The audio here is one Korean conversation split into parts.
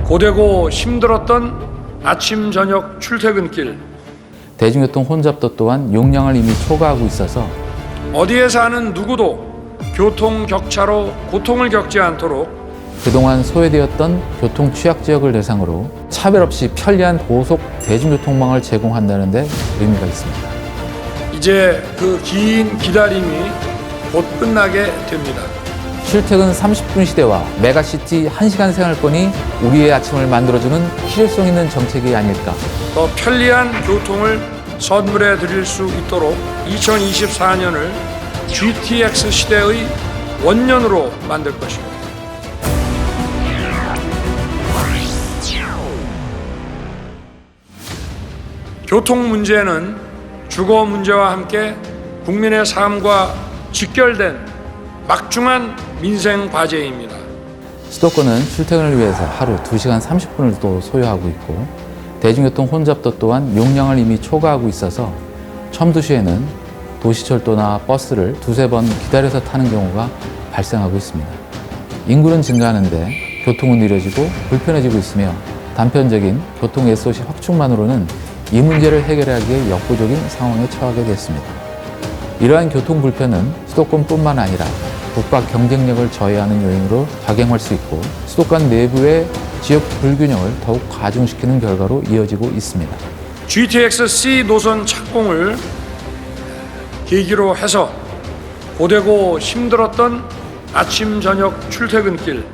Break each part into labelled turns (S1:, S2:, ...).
S1: 고되고 힘들었던 아침 저녁 출퇴근길,
S2: 대중교통 혼잡도 또한 용량을 이미 초과하고 있어서
S1: 어디에 사는 누구도 교통 격차로 고통을 겪지 않도록
S2: 그동안 소외되었던 교통 취약 지역을 대상으로 차별 없이 편리한 고속 대중교통망을 제공한다는 데 의미가 있습니다.
S1: 이제 그 긴 기다림이 곧 끝나게 됩니다.
S2: 출퇴근 30분 시대와 메가시티 1시간 생활권이 우리의 아침을 만들어주는 실효성 있는 정책이 아닐까.
S1: 더 편리한 교통을 선물해 드릴 수 있도록 2024년을 GTX 시대의 원년으로 만들 것입니다. 교통 문제는 주거 문제와 함께 국민의 삶과 직결된 막중한 민생 과제입니다.
S2: 수도권은 출퇴근을 위해서 하루 2시간 30분을 또 소요하고 있고 대중교통 혼잡도 또한 용량을 이미 초과하고 있어서 첨도시에는 도시철도나 버스를 두세 번 기다려서 타는 경우가 발생하고 있습니다. 인구는 증가하는데 교통은 느려지고 불편해지고 있으며 단편적인 교통 SOC 확충만으로는 이 문제를 해결하기에 역부족인 상황에 처하게 됐습니다. 이러한 교통 불편은 수도권뿐만 아니라 북박 경쟁력을 저해하는 요인으로 작용할 수 있고 수도권 내부의 지역 불균형을 더욱 가중시키는 결과로 이어지고 있습니다.
S1: GTX-C 노선 착공을 계기로 해서 고되고 힘들었던 아침 저녁 출퇴근길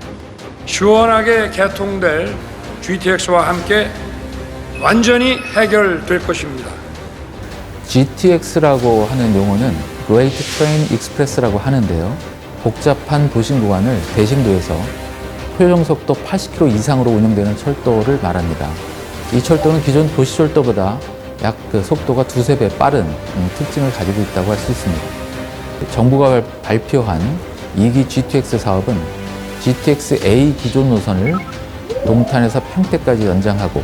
S1: 시원하게 개통될 GTX와 함께 완전히 해결될 것입니다.
S2: GTX라고 하는 용어는 Great Train Express라고 하는데요. 복잡한 도심 구간을 대심도에서 표정속도 80km 이상으로 운영되는 철도를 말합니다. 이 철도는 기존 도시철도보다 약 속도가 두세 배 빠른 특징을 가지고 있다고 할 수 있습니다. 정부가 발표한 2기 GTX 사업은 GTX-A 기존 노선을 동탄에서 평택까지 연장하고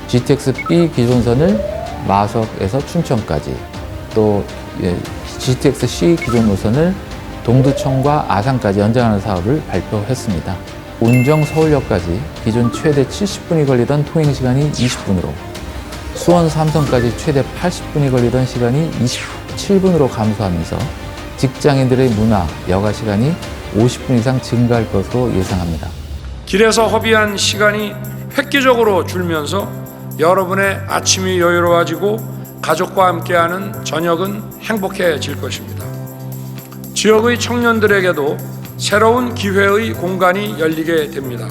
S2: GTX-B 기존선을 마석에서 춘천까지 또 GTX-C 기존 노선을 동두천과 아산까지 연장하는 사업을 발표했습니다. 운정 서울역까지 기존 최대 70분이 걸리던 통행시간이 20분으로 수원 삼성까지 최대 80분이 걸리던 시간이 27분으로 감소하면서 직장인들의 문화, 여가 시간이 50분 이상 증가할 것으로 예상합니다.
S1: 길에서 허비한 시간이 획기적으로 줄면서 여러분의 아침이 여유로워지고 가족과 함께하는 저녁은 행복해질 것입니다. 지역의 청년들에게도 새로운 기회의 공간이 열리게 됩니다.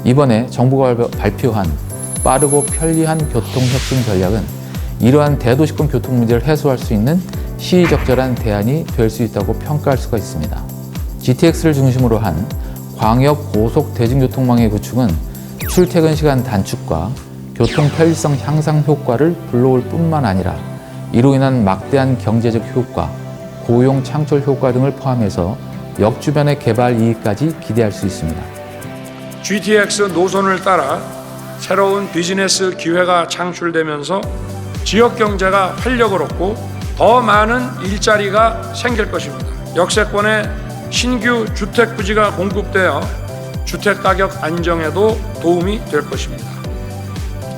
S2: 이번에 정부가 발표한 빠르고 편리한 교통혁신 전략은 이러한 대도시권 교통 문제를 해소할 수 있는 시의적절한 대안이 될 수 있다고 평가할 수가 있습니다. GTX를 중심으로 한 광역 고속 대중교통망의 구축은 출퇴근 시간 단축과 교통 편리성 향상 효과를 불러올 뿐만 아니라 이로 인한 막대한 경제적 효과, 고용 창출 효과 등을 포함해서 역 주변의 개발 이익까지 기대할 수 있습니다.
S1: GTX 노선을 따라 새로운 비즈니스 기회가 창출되면서 지역 경제가 활력을 얻고 더 많은 일자리가 생길 것입니다. 역세권에 신규 주택 부지가 공급되어 주택 가격 안정에도 도움이 될 것입니다.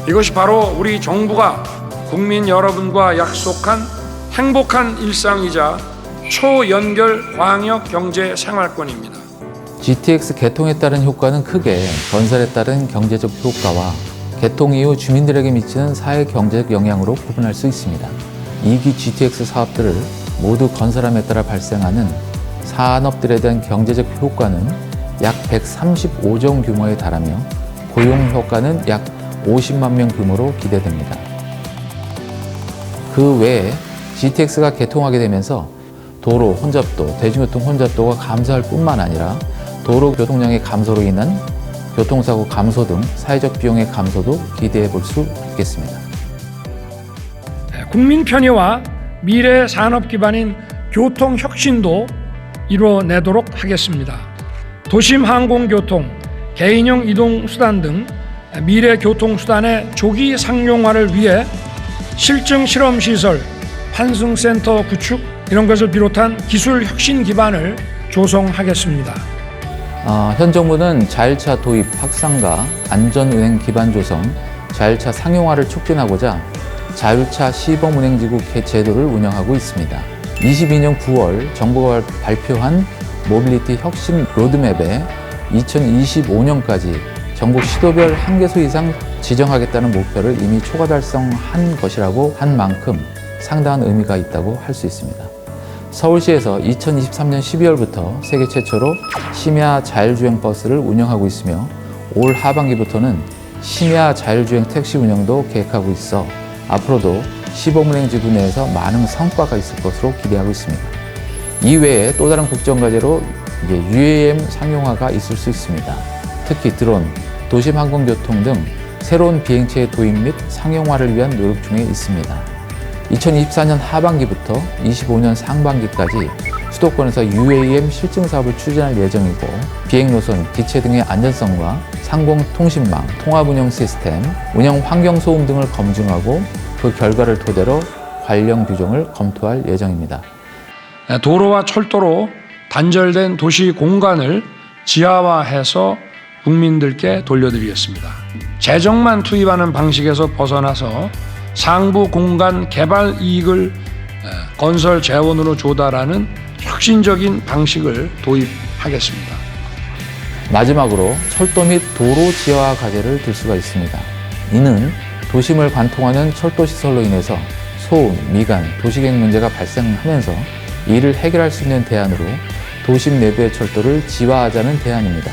S1: 이것이 바로 우리 정부가 국민 여러분과 약속한 행복한 일상이자 초연결 광역 경제 생활권입니다.
S2: GTX 개통에 따른 효과는 크게 건설에 따른 경제적 효과와 개통 이후 주민들에게 미치는 사회 경제적 영향으로 구분할 수 있습니다. 2기 GTX 사업들을 모두 건설함에 따라 발생하는 산업들에 대한 경제적 효과는 약 135조 원 규모에 달하며 고용 효과는 약 50만 명 규모로 기대됩니다. 그 외에 GTX가 개통하게 되면서 도로 혼잡도, 대중교통 혼잡도가 감소할 뿐만 아니라 도로 교통량의 감소로 인한 교통사고 감소 등 사회적 비용의 감소도 기대해 볼 수 있겠습니다.
S1: 국민 편의와 미래 산업 기반인 교통 혁신도 이뤄내도록 하겠습니다. 도심 항공교통, 개인용 이동수단 등 미래 교통수단의 조기 상용화를 위해 실증 실험시설, 환승센터 구축 이런 것을 비롯한 기술 혁신 기반을 조성하겠습니다.
S2: 현 정부는 자율차 도입 확산과 안전운행 기반 조성, 자율차 상용화를 촉진하고자 자율차 시범운행지구 제도를 운영하고 있습니다. 22년 9월 정부가 발표한 모빌리티 혁신 로드맵에 2025년까지 전국 시도별 1개소 이상 지정하겠다는 목표를 이미 초과 달성한 것이라고 한 만큼 상당한 의미가 있다고 할 수 있습니다. 서울시에서 2023년 12월부터 세계 최초로 심야 자율주행 버스를 운영하고 있으며 올 하반기부터는 심야 자율주행 택시 운영도 계획하고 있어 앞으로도 시범운행지구 내에서 많은 성과가 있을 것으로 기대하고 있습니다. 이외에 또 다른 국정과제로 UAM 상용화가 있을 수 있습니다. 특히 드론, 도심 항공교통 등 새로운 비행체의 도입 및 상용화를 위한 노력 중에 있습니다. 2024년 하반기부터 25년 상반기까지 수도권에서 UAM 실증 사업을 추진할 예정이고 비행노선, 기체 등의 안전성과 상공통신망, 통합운영 시스템, 운영 환경 소음 등을 검증하고 그 결과를 토대로 관련 규정을 검토할 예정입니다.
S1: 도로와 철도로 단절된 도시 공간을 지하화해서 국민들께 돌려드리겠습니다. 재정만 투입하는 방식에서 벗어나서 상부 공간 개발 이익을 건설 재원으로 조달하는 혁신적인 방식을 도입하겠습니다.
S2: 마지막으로 철도 및 도로 지하화 과제를 들 수가 있습니다. 이는 도심을 관통하는 철도 시설로 인해서 소음, 미관, 도시계획 문제가 발생하면서 이를 해결할 수 있는 대안으로 도심 내부의 철도를 지하화하자는 대안입니다.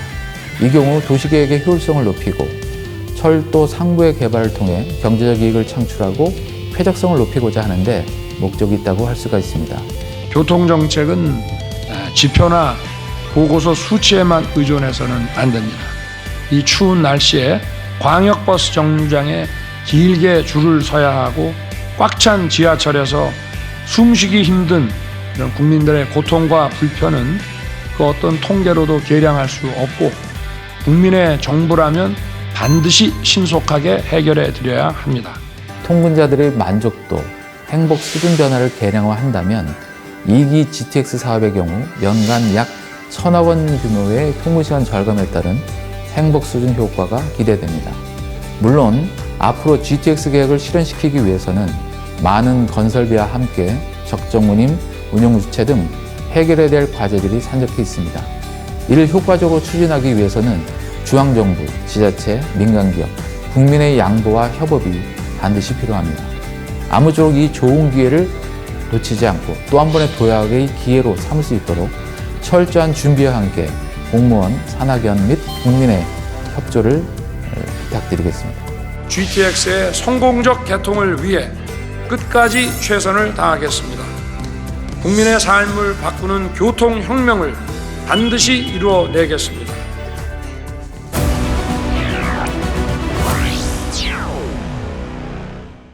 S2: 이 경우 도시계획의 효율성을 높이고 철도 상부의 개발을 통해 경제적 이익을 창출하고 쾌적성을 높이고자 하는데 목적이 있다고 할 수가 있습니다.
S1: 교통정책은 지표나 보고서 수치에만 의존해서는 안 됩니다. 이 추운 날씨에 광역버스 정류장에 길게 줄을 서야 하고 꽉 찬 지하철에서 숨쉬기 힘든 이런 국민들의 고통과 불편은 그 어떤 통계로도 계량할 수 없고 국민의 정부라면 반드시 신속하게 해결해 드려야 합니다.
S2: 통근자들의 만족도, 행복 수준 변화를 계량화한다면 2기 GTX 사업의 경우 연간 약 1,000억 원 규모의 통근시간 절감에 따른 행복 수준 효과가 기대됩니다. 물론 앞으로 GTX 계획을 실현시키기 위해서는 많은 건설비와 함께 적정 운임, 운영 주체 등 해결해야 될 과제들이 산적해 있습니다. 이를 효과적으로 추진하기 위해서는 중앙정부, 지자체, 민간기업, 국민의 양보와 협업이 반드시 필요합니다. 아무쪼록 이 좋은 기회를 놓치지 않고 또 한 번의 도약의 기회로 삼을 수 있도록 철저한 준비와 함께 공무원, 산학연 및 국민의 협조를 부탁드리겠습니다.
S1: GTX의 성공적 개통을 위해 끝까지 최선을 다하겠습니다. 국민의 삶을 바꾸는 교통혁명을 반드시 이루어내겠습니다.